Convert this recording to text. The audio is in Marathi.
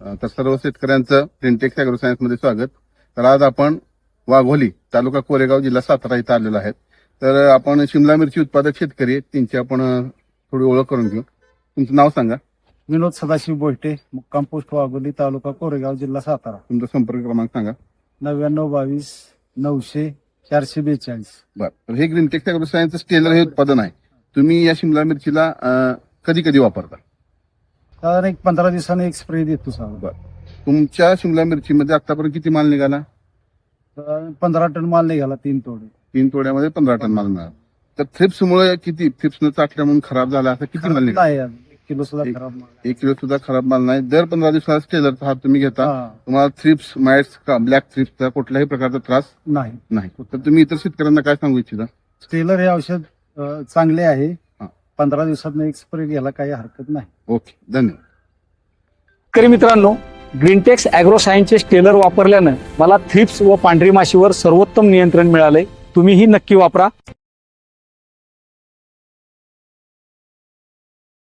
तर सर्व शेतकऱ्यांचं ग्रीनटेक्स ॲग्रो सायन्स मध्ये स्वागत. तर आज आपण वाघोली तालुका कोरेगाव जिल्हा सातारा इथं आलेलो आहेत. तर आपण शिमला मिरची उत्पादक शेतकरी आहेत, त्यांची आपण थोडी ओळख करून घेऊ. तुमचं नाव सांगा. विनोद सदाशिव बोयटे, मुक्काम पोस्ट वाघोली, तालुका कोरेगाव, जिल्हा सातारा. तुमचा संपर्क क्रमांक सांगा. 9922 900 442. बरं, तर हे ग्रीनटेक्स ॲग्रो सायन्सचं स्टेलर हे उत्पादन आहे. तुम्ही या शिमला मिरचीला कधी कधी वापरता? साधारण एक 15 दिवसांनी एक स्प्रे देतो साहेब. बरं, तुमच्या शिमला मिरचीमध्ये आतापर्यंत किती माल निघाला? 15 टन माल निघाला 3 तोडे. 3 तोड्यामध्ये 15 टन माल मिळाला. तर थ्रिप्समुळे किती, थ्रिप्सनं चाटल्या म्हणून खराब झाला असं किती माल निघाला? नाही 1 किलो सुद्धा खराब माल. 1 किलो सुद्धा खराब माल नाही. दर 15 दिवसाला स्टेलरचा हात तुम्ही घेता. हा, तुम्हाला थ्रिप्स, माइट्स, ब्लॅक थ्रिप्सचा कुठल्याही प्रकारचा त्रास नाही. नाही. तर तुम्ही इतर शेतकऱ्यांना काय सांगू इच्छिता? स्टेलर हे औषध चांगले आहे. हा. 15 दिवसात एक स्प्रे घ्यायला काही हरकत नाही. ओके, धन्यवाद. शेतकरी मित्रांनो, ग्रीनटेक्स ॲग्रो सायन्सचे स्टेलर वापरल्यानं मला थ्रिप्स व पांढरी माशीवर सर्वोत्तम नियंत्रण मिळाले. तुम्हीही नक्की वापरा.